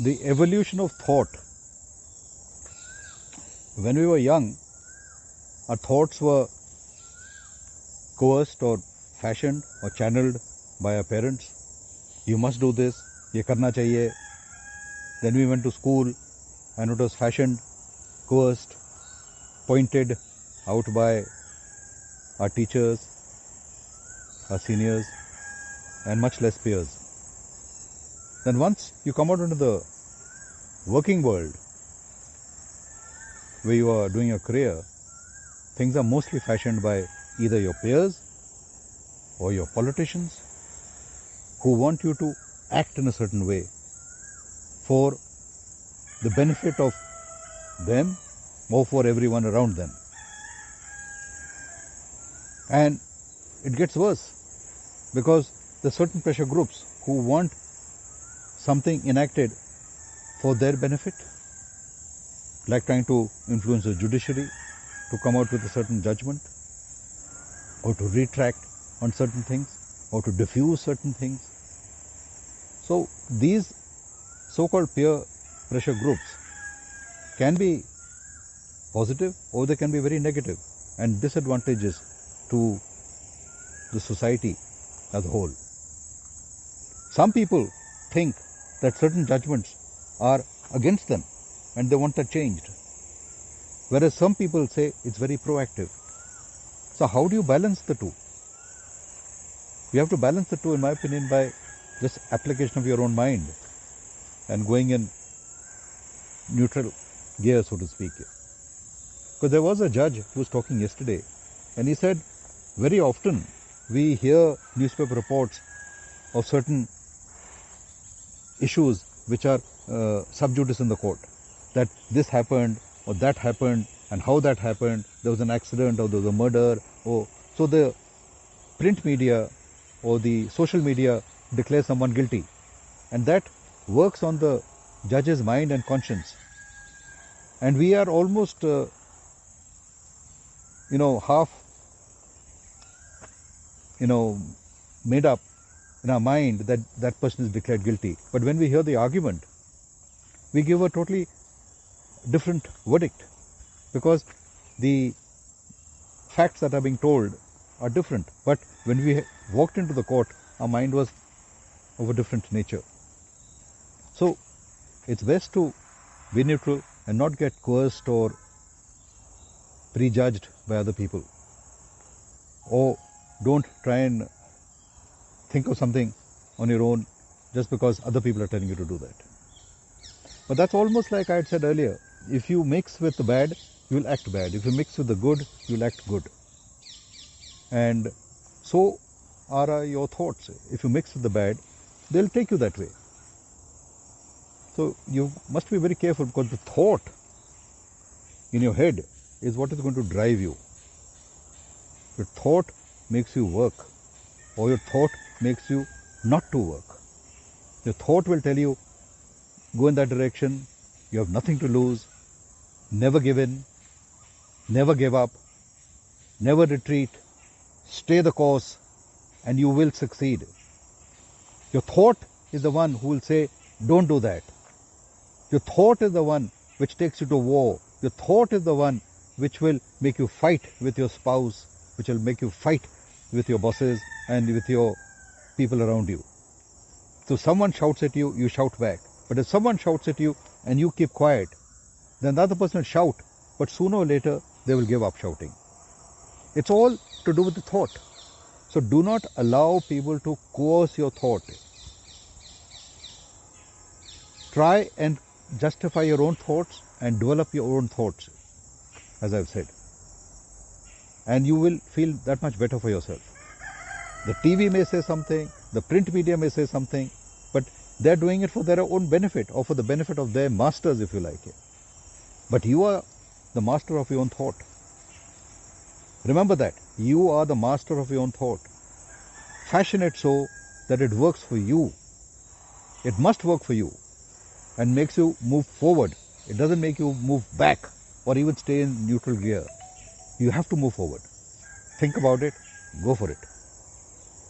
the evolution of thought. When we were young, our thoughts were coerced or fashioned or channeled by our parents. You must do this, ye karna chahiye. Then we went to school and it was fashioned, coerced, pointed out by our teachers, our seniors, and much less peers. Then once you come out into the working world, where you are doing your career, things are mostly fashioned by either your peers or your politicians who want you to act in a certain way for the benefit of them or for everyone around them. And it gets worse because there are certain pressure groups who want something enacted for their benefit, like trying to influence the judiciary to come out with a certain judgment, or to retract on certain things, or to diffuse certain things. So these so-called peer pressure groups can be positive or they can be very negative and disadvantageous to the society as a whole. Some people think that certain judgments are against them and they want that changed, whereas some people say it's very proactive. So how do you balance the two? You have to balance the two, in my opinion, by just application of your own mind and going in neutral gear, so to speak. Because there was a judge who was talking yesterday and he said very often we hear newspaper reports of certain issues which are sub judice in the court, that this happened or that happened and how that happened, there was an accident or there was a murder. So the print media or the social media declares someone guilty, and that works on the judge's mind and conscience. And we are almost half made up in our mind that that person is declared guilty. But when we hear the argument, we give a totally different verdict, because the facts that are being told are different. But when we walked into the court, our mind was of a different nature. So it's best to be neutral and not get coerced or prejudged by other people. Or don't try and think of something on your own just because other people are telling you to do that. But that's almost like I had said earlier. If you mix with the bad, you'll act bad. If you mix with the good, you'll act good. And so are your thoughts. If you mix with the bad, they'll take you that way. So you must be very careful, because the thought in your head is what is going to drive you. Your thought makes you work, or your thought makes you not to work. Your thought will tell you, go in that direction, you have nothing to lose, never give in, never give up, never retreat, stay the course, and you will succeed. Your thought is the one who will say, don't do that. Your thought is the one which takes you to war. Your thought is the one which will make you fight with your spouse, which will make you fight with your bosses and with your people around you. So someone shouts at you, you shout back. But if someone shouts at you and you keep quiet, then the other person will shout, but sooner or later they will give up shouting. It's all to do with the thought. So do not allow people to coerce your thought. Try and justify your own thoughts and develop your own thoughts, as I've said. And you will feel that much better for yourself. The TV may say something, the print media may say something, but they're doing it for their own benefit or for the benefit of their masters, if you like it. But you are the master of your own thought. Remember that. You are the master of your own thought. Fashion it so that it works for you. It must work for you and makes you move forward. It doesn't make you move back or even stay in neutral gear. You have to move forward. Think about it. Go for it.